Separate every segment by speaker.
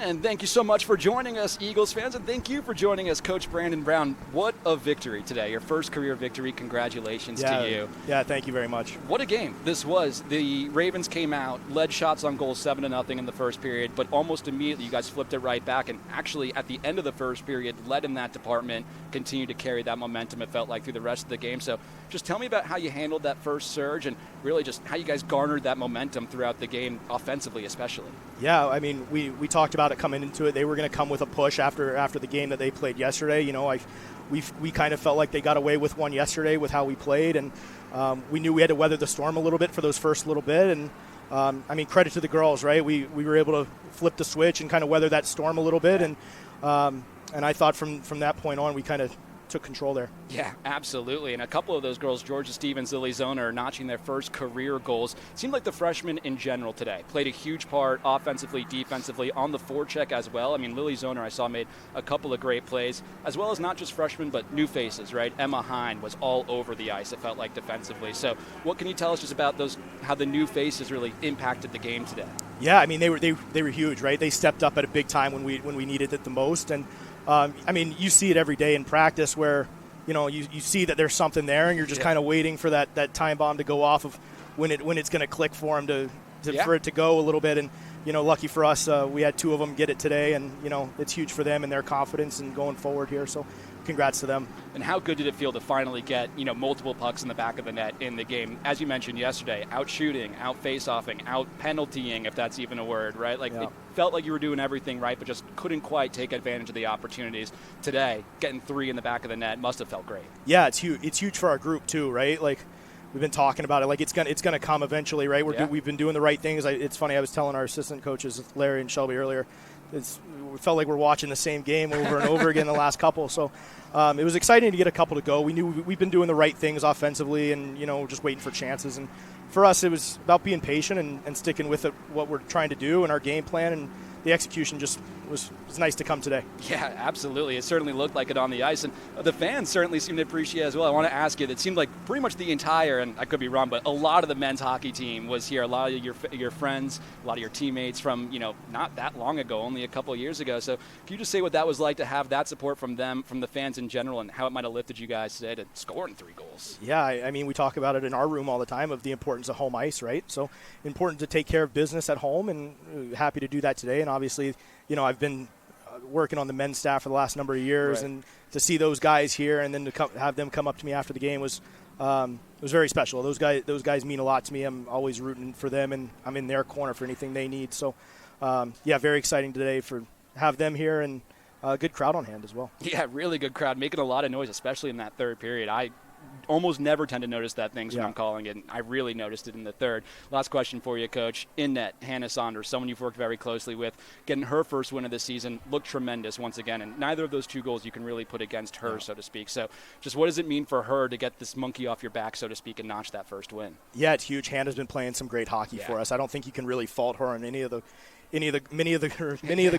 Speaker 1: And thank you so much for joining us, Eagles fans, and thank you for joining us, Coach Brandon Brown. What a victory today. Your first career victory. Congratulations to you.
Speaker 2: Yeah, thank you very much.
Speaker 1: What a game this was. The Ravens came out, led shots on goal 7-0 in the first period, but almost immediately you guys flipped it right back, and actually at the end of the first period, led in that department, continued to carry that momentum, it felt like, through the rest of the game. So just tell me about how you handled that first surge and really just how you guys garnered that momentum throughout the game, offensively especially.
Speaker 2: Yeah, I mean, we talked about it coming into it. They were going to come with a push after the game that they played yesterday. You know, we kind of felt like they got away with one yesterday with how we played, and we knew we had to weather the storm a little bit for those first little bit. And I mean, credit to the girls, right? We were able to flip the switch and kind of weather that storm a little bit, and I thought from that point on we kind of took control there.
Speaker 1: Yeah, absolutely. And a couple of those girls, Georgia Stevens, Lily Zohner, notching their first career goals. Seemed like the freshmen in general today played a huge part offensively, defensively, on the forecheck as well. I mean, Lily Zohner, I saw, made a couple of great plays, as well as not just freshmen, but new faces, right? Emma Hine was all over the ice, it felt like, defensively. So what can you tell us just about those, how the new faces really impacted the game today?
Speaker 2: Yeah, I mean, they were huge, right? They stepped up at a big time when we needed it the most. And I mean, you see it every day in practice where, you know, you see that there's something there, and you're just kind of waiting for that time bomb to go off of when it's going to click for them for it to go a little bit. And, you know, lucky for us, we had two of them get it today, and, you know, it's huge for them and their confidence and going forward here. So congrats to them.
Speaker 1: And how good did it feel to finally get, you know, multiple pucks in the back of the net in the game? As you mentioned yesterday, out shooting, out face-offing, out penaltying, if that's even a word, right? Like, it felt like you were doing everything right, but just couldn't quite take advantage of the opportunities. Today, getting 3 in the back of the net must have felt great.
Speaker 2: Yeah, it's huge. It's huge for our group too, right? Like, we've been talking about it. Like, it's gonna come eventually, right? We've been doing the right things. It's funny. I was telling our assistant coaches, Larry and Shelby, earlier. We felt like we're watching the same game over and over again the last couple. So it was exciting to get a couple to go. We knew we've been doing the right things offensively, and, you know, just waiting for chances. And for us, it was about being patient and sticking with what we're trying to do and our game plan. And the execution just was nice to come today.
Speaker 1: Yeah, absolutely. It certainly looked like it on the ice, and the fans certainly seemed to appreciate it as well. I want to ask you, it seemed like pretty much the entire, and I could be wrong, but a lot of the men's hockey team was here. A lot of your friends, a lot of your teammates from, you know, not that long ago, only a couple of years ago. So can you just say what that was like to have that support from them, from the fans in general, and how it might have lifted you guys today to scoring 3 goals?
Speaker 2: Yeah, I mean, we talk about it in our room all the time of the importance of home ice, right? So important to take care of business at home, and happy to do that today. And obviously, you know, I've been working on the men's staff for the last number of years, and to see those guys here and then to have them come up to me after the game was very special. Those guys mean a lot to me. I'm always rooting for them, and I'm in their corner for anything they need. So, yeah, very exciting today for have them here, and a good crowd on hand as well.
Speaker 1: Yeah, really good crowd, making a lot of noise, especially in that third period. I almost never tend to notice that things when I'm calling it, and I really noticed it in the third. Last question for you, Coach. In net, Hannah Saunders, someone you've worked very closely with, getting her first win of the season, looked tremendous once again, and neither of those 2 goals you can really put against her, so to speak. So just what does it mean for her to get this monkey off your back, so to speak, and notch that first win?
Speaker 2: Yeah, it's huge. Hannah's been playing some great hockey for us. I don't think you can really fault her on many of the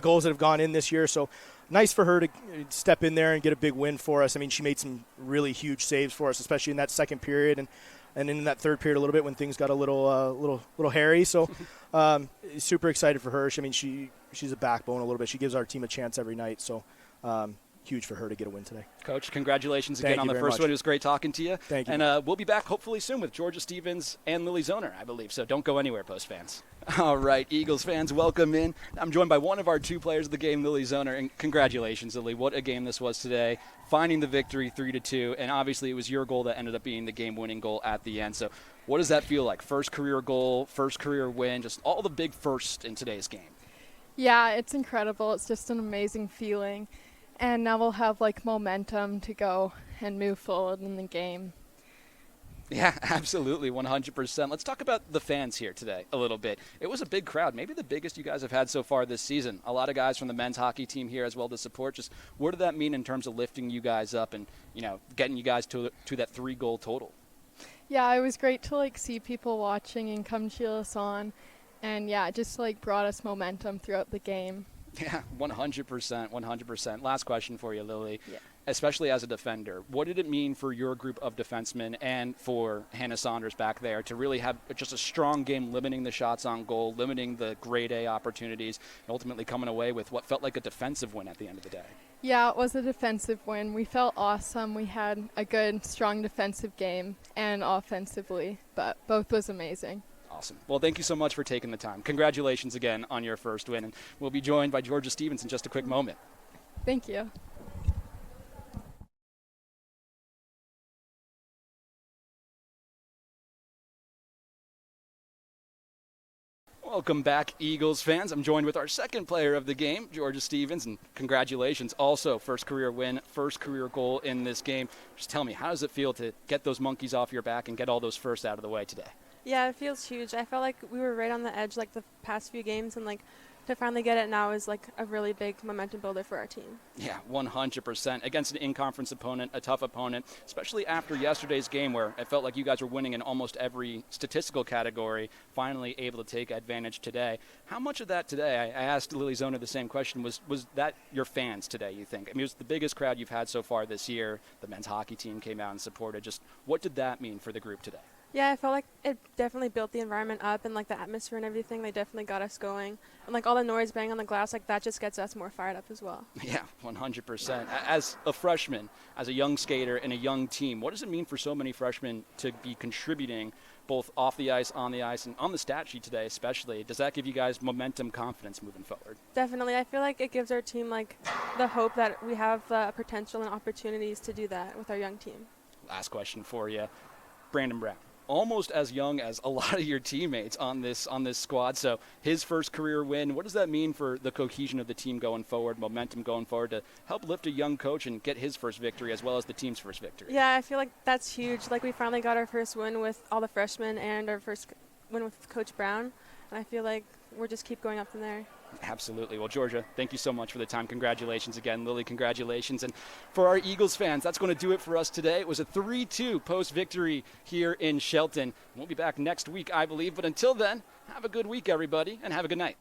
Speaker 2: goals that have gone in this year. So nice for her to step in there and get a big win for us. I mean, she made some really huge saves for us, especially in that second period and in that third period a little bit when things got a little hairy. So super excited for her. I mean, she's a backbone a little bit. She gives our team a chance every night. So huge for her to get a win today.
Speaker 1: Coach, congratulations again on the first win. It was great talking to you.
Speaker 2: Thank you.
Speaker 1: And we'll be back hopefully soon with Georgia Stevens and Lily Zohner, I believe. So don't go anywhere, Post fans. All right, Eagles fans, welcome in. I'm joined by one of our 2 players of the game, Lily Zohner. And congratulations, Lily. What a game this was today. Finding the victory 3-2. And obviously it was your goal that ended up being the game-winning goal at the end. So what does that feel like? First career goal, first career win, just all the big firsts in today's game.
Speaker 3: Yeah, it's incredible. It's just an amazing feeling. And now we'll have, like, momentum to go and move forward in the game.
Speaker 1: Yeah, absolutely, 100%. Let's talk about the fans here today a little bit. It was a big crowd, maybe the biggest you guys have had so far this season. A lot of guys from the men's hockey team here as well to support. Just what did that mean in terms of lifting you guys up and, you know, getting you guys to that 3-goal total?
Speaker 3: Yeah, it was great to, like, see people watching and come cheer us on. And, yeah, it just, like, brought us momentum throughout the game.
Speaker 1: Yeah, 100%, 100%. Last question for you, Lily.
Speaker 3: Yeah.
Speaker 1: Especially as a defender, what did it mean for your group of defensemen and for Hannah Saunders back there to really have just a strong game, limiting the shots on goal, limiting the grade A opportunities, and ultimately coming away with what felt like a defensive win at the end of the day?
Speaker 3: Yeah, it was a defensive win. We felt awesome. We had a good, strong defensive game and offensively, but both was amazing.
Speaker 1: Awesome. Well, thank you so much for taking the time. Congratulations again on your first win, and we'll be joined by Georgia Stevens in just a quick moment.
Speaker 3: Thank you.
Speaker 1: Welcome back, Eagles fans. I'm joined with our second player of the game, Georgia Stevens, and congratulations. Also, first career win, first career goal in this game. Just tell me, how does it feel to get those monkeys off your back and get all those firsts out of the way today?
Speaker 4: Yeah, it feels huge. I felt like we were right on the edge like the past few games, and like to finally get it now is like a really big momentum builder for our team.
Speaker 1: Yeah, 100%. Against an in-conference opponent, a tough opponent, especially after yesterday's game where it felt like you guys were winning in almost every statistical category, finally able to take advantage today. How much of that today, I asked Lily Zohner the same question, was that your fans today, you think? I mean, it was the biggest crowd you've had so far this year. The men's hockey team came out and supported. Just what did that mean for the group today?
Speaker 4: Yeah, I felt like it definitely built the environment up, and like the atmosphere and everything, they definitely got us going. And like all the noise banging on the glass, like that just gets us more fired up as well.
Speaker 1: Yeah, 100%. As a freshman, as a young skater and a young team, what does it mean for so many freshmen to be contributing both off the ice, and on the stat sheet today especially? Does that give you guys momentum, confidence moving forward?
Speaker 4: Definitely. I feel like it gives our team like the hope that we have the potential and opportunities to do that with our young team.
Speaker 1: Last question for you. Brandon Brown, almost as young as a lot of your teammates on this squad. So his first career win, what does that mean for the cohesion of the team going forward, momentum going forward, to help lift a young coach and get his first victory as well as the team's first victory?
Speaker 4: Yeah, I feel like that's huge. Like we finally got our first win with all the freshmen and our first win with Coach Brown. And I feel like we'll just keep going up from there.
Speaker 1: Absolutely. Well, Georgia, thank you so much for the time. Congratulations again. Lily, congratulations. And for our Eagles fans, that's going to do it for us today. It was a 3-2 post victory here in Shelton. We'll be back next week, I believe. But until then, have a good week, everybody, and have a good night.